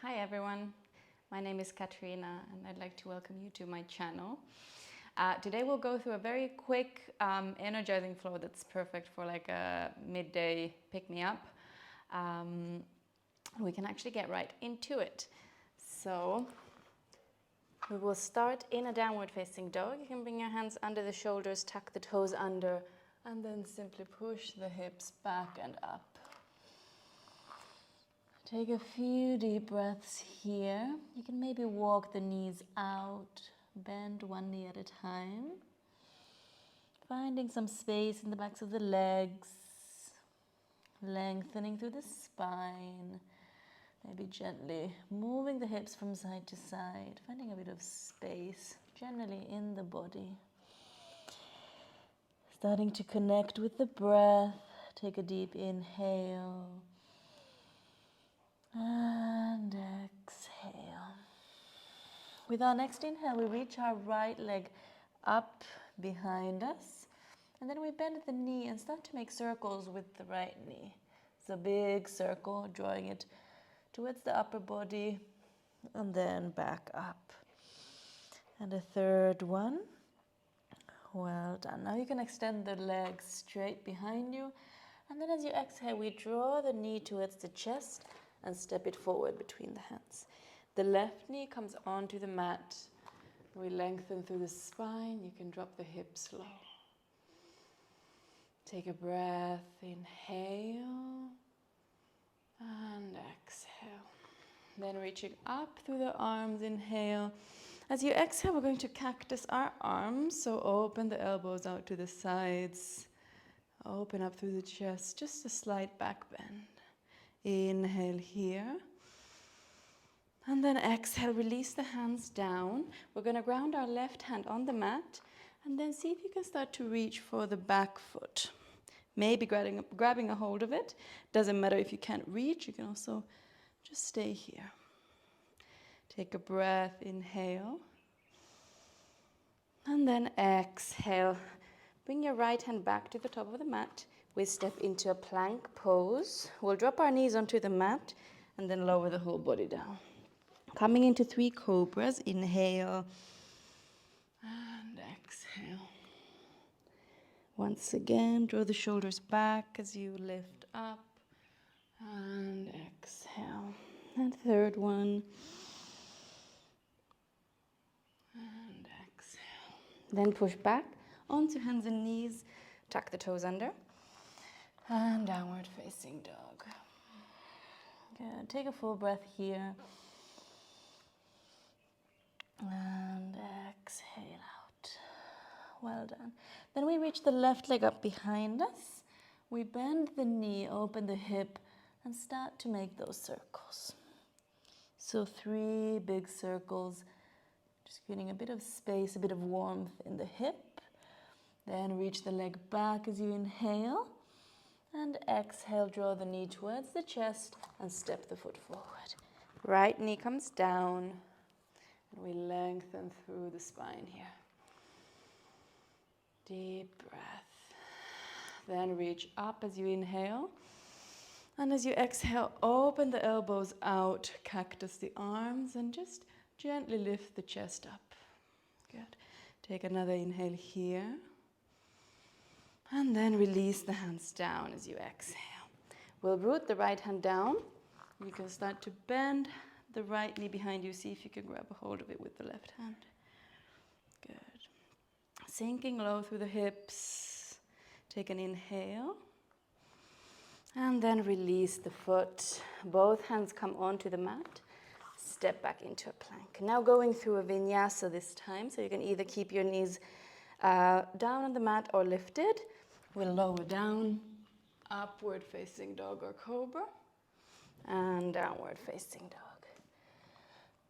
Hi everyone, my name is Katrina and I'd like to welcome you to my channel. Today we'll go through a very quick energizing flow that's perfect for like a midday pick-me-up. We can actually get right into it. So we will start in a downward facing dog. You can bring your hands under the shoulders, tuck the toes under, and then simply push the hips back and up. Take a few deep breaths here. You can maybe walk the knees out, bend one knee at a time. Finding some space in the backs of the legs, lengthening through the spine. Maybe gently moving the hips from side to side, finding a bit of space, generally in the body. Starting to connect with the breath. Take a deep inhale. And exhale. With our next inhale, we reach our right leg up behind us. And then we bend the knee and start to make circles with the right knee. It's a big circle, drawing it towards the upper body and then back up. And a third one. Well done. Now you can extend the legs straight behind you. And then as you exhale, we draw the knee towards the chest and step it forward between the hands. The left knee comes onto the mat. We lengthen through the spine. You can drop the hips low. Take a breath, inhale and exhale. Then reaching up through the arms, inhale. As you exhale, we're going to cactus our arms. So open the elbows out to the sides. Open up through the chest, just a slight back bend. Inhale here. And then exhale, release the hands down. We're going to ground our left hand on the mat and then see if you can start to reach for the back foot. Maybe grabbing a hold of it. Doesn't matter if you can't reach, you can also just stay here. Take a breath, inhale. And then exhale. Bring your right hand back to the top of the mat. We step into a plank pose. We'll drop our knees onto the mat and then lower the whole body down. Coming into 3 cobras, inhale and exhale. Once again, draw the shoulders back as you lift up and exhale. And third one. And exhale. Then push back onto hands and knees. Tuck the toes under. And downward facing dog. Good. Take a full breath here. And exhale out. Well done. Then we reach the left leg up behind us. We bend the knee, open the hip, and start to make those circles. So 3 big circles. Just getting a bit of space, a bit of warmth in the hip. Then reach the leg back as you inhale. And exhale, draw the knee towards the chest and step the foot forward. Right knee comes down and we lengthen through the spine here. Deep breath. Then reach up as you inhale. And as you exhale, open the elbows out, cactus the arms, and just gently lift the chest up. Good. Take another inhale here. And then release the hands down as you exhale. We'll root the right hand down. You can start to bend the right knee behind you. See if you can grab a hold of it with the left hand. Good. Sinking low through the hips. Take an inhale. And then release the foot. Both hands come onto the mat. Step back into a plank. Now going through a vinyasa this time. So you can either keep your knees down on the mat or lifted. We'll lower down, upward facing dog or cobra, and downward facing dog.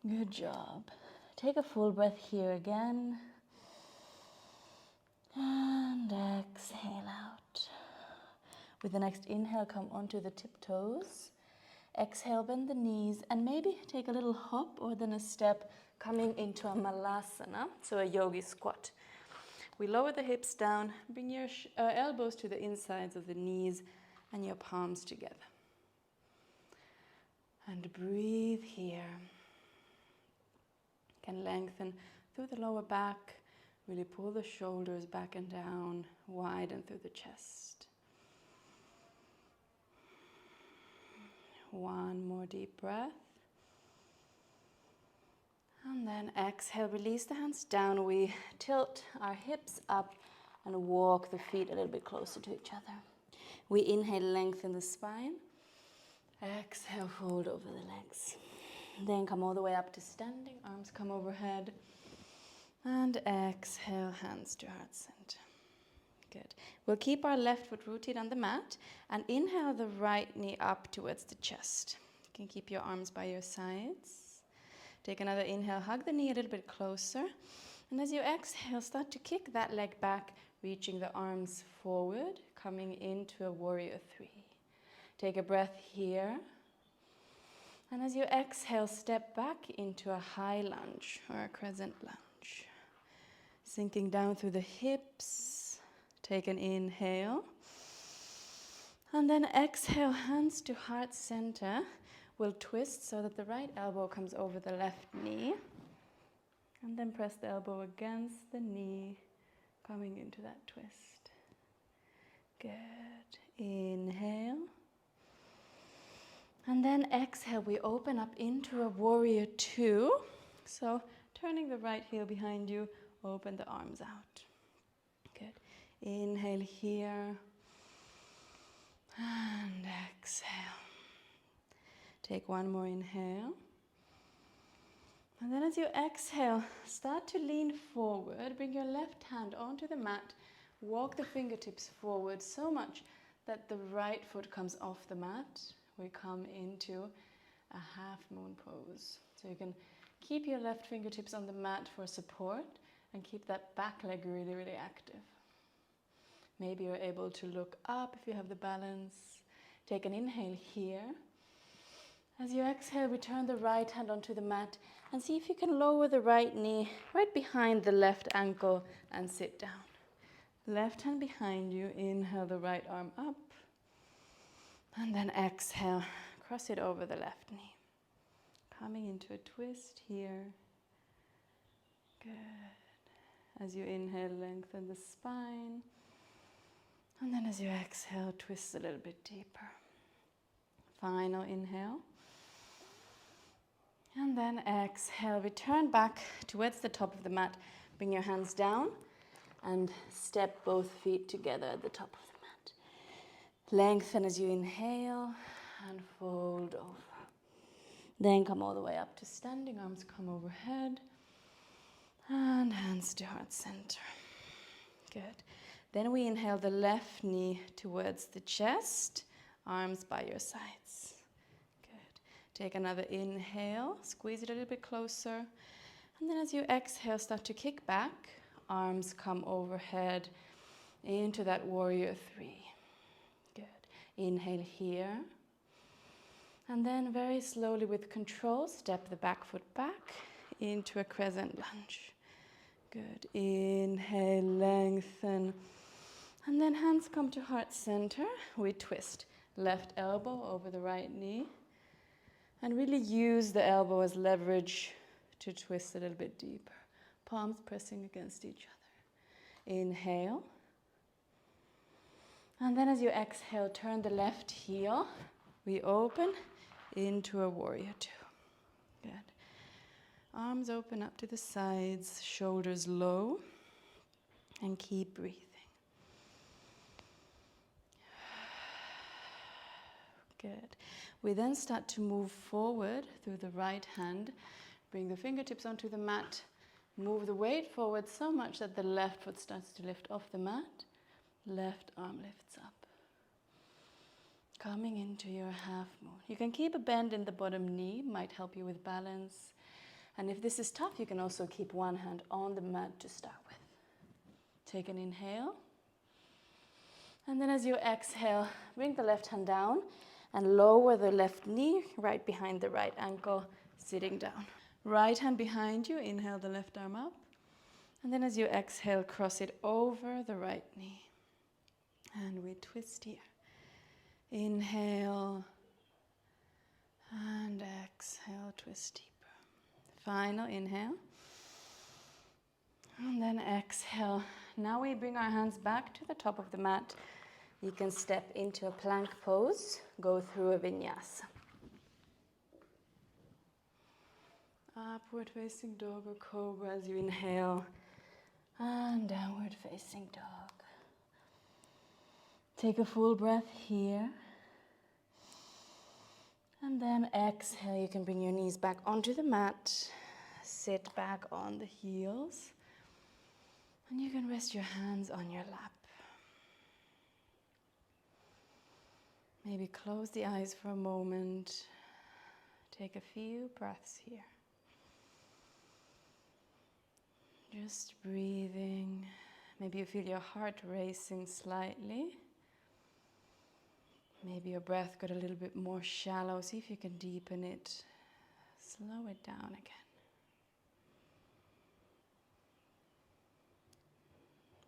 Good job. Take a full breath here again. And exhale out. With the next inhale, come onto the tiptoes. Exhale, bend the knees, and maybe take a little hop or then a step coming into a malasana, so a yogi squat. We lower the hips down, bring your elbows to the insides of the knees and your palms together. And breathe here. You can lengthen through the lower back, really pull the shoulders back and down, widen through the chest. One more deep breath. And then exhale, release the hands down. We tilt our hips up and walk the feet a little bit closer to each other. We inhale, lengthen the spine. Exhale, fold over the legs. Then come all the way up to standing, arms come overhead. And exhale, hands to heart center. Good. We'll keep our left foot rooted on the mat and inhale the right knee up towards the chest. You can keep your arms by your sides. Take another inhale, hug the knee a little bit closer. And as you exhale, start to kick that leg back, reaching the arms forward, coming into a warrior three. Take a breath here. And as you exhale, step back into a high lunge or a crescent lunge. Sinking down through the hips. Take an inhale. And then exhale, hands to heart center. We'll twist so that the right elbow comes over the left knee. And then press the elbow against the knee, coming into that twist. Good. Inhale. And then exhale, we open up into a warrior two. So turning the right heel behind you, open the arms out. Good. Inhale here. And exhale. Take one more inhale. And then as you exhale, start to lean forward. Bring your left hand onto the mat. Walk the fingertips forward so much that the right foot comes off the mat. We come into a half moon pose. So you can keep your left fingertips on the mat for support and keep that back leg really, really active. Maybe you're able to look up if you have the balance. Take an inhale here. As you exhale, return the right hand onto the mat and see if you can lower the right knee right behind the left ankle and sit down. Left hand behind you, inhale the right arm up. And then exhale, cross it over the left knee. Coming into a twist here. Good. As you inhale, lengthen the spine. And then as you exhale, twist a little bit deeper. Final inhale. And then exhale, return back towards the top of the mat. Bring your hands down and step both feet together at the top of the mat. Lengthen as you inhale and fold over. Then come all the way up to standing, arms come overhead. And hands to heart center. Good. Then we inhale the left knee towards the chest, arms by your sides. Good. Take another inhale, squeeze it a little bit closer. And then as you exhale, start to kick back, arms come overhead into that warrior three. Good. Inhale here. And then very slowly with control, step the back foot back into a crescent lunge. Good. Inhale, lengthen. And then hands come to heart center. We twist. Left elbow over the right knee. And really use the elbow as leverage to twist a little bit deeper. Palms pressing against each other. Inhale. And then as you exhale, turn the left heel. We open into a warrior two. Good. Arms open up to the sides, shoulders low, and keep breathing. Good. We then start to move forward through the right hand. Bring the fingertips onto the mat. Move the weight forward so much that the left foot starts to lift off the mat. Left arm lifts up. Coming into your half moon. You can keep a bend in the bottom knee, might help you with balance. And if this is tough, you can also keep one hand on the mat to start with. Take an inhale. And then as you exhale, bring the left hand down and lower the left knee right behind the right ankle, sitting down. Right hand behind you, inhale the left arm up. And then as you exhale, cross it over the right knee. And we twist here. Inhale and exhale, twist deeper. Final inhale. And then exhale. Now we bring our hands back to the top of the mat. You can step into a plank pose, go through a vinyasa. Upward facing dog or cobra as you inhale, and downward facing dog. Take a full breath here. And then exhale, you can bring your knees back onto the mat, sit back on the heels, and you can rest your hands on your lap. Maybe close the eyes for a moment. Take a few breaths here. Just breathing. Maybe you feel your heart racing slightly. Maybe your breath got a little bit more shallow. See if you can deepen it. Slow it down again.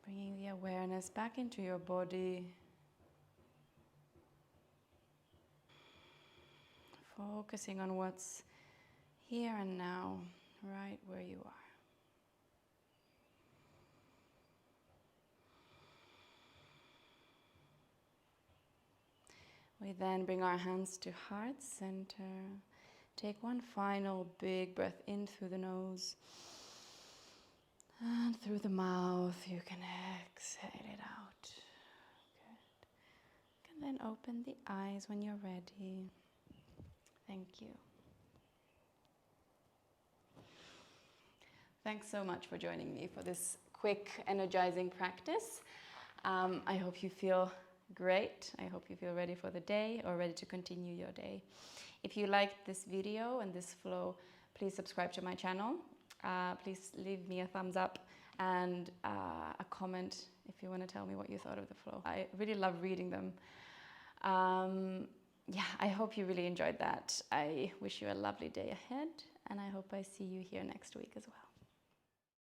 Bringing the awareness back into your body. Focusing on what's here and now, right where you are. We then bring our hands to heart center. Take one final big breath in through the nose. And through the mouth, you can exhale it out. Good. You can then open the eyes when you're ready. Thank you. Thanks so much for joining me for this quick, energizing practice. I hope you feel great. I hope you feel ready for the day or ready to continue your day. If you liked this video and this flow, please subscribe to my channel. Please leave me a thumbs up and a comment if you want to tell me what you thought of the flow. I really love reading them. Yeah, I hope you really enjoyed that. I wish you a lovely day ahead, and I hope I see you here next week as well.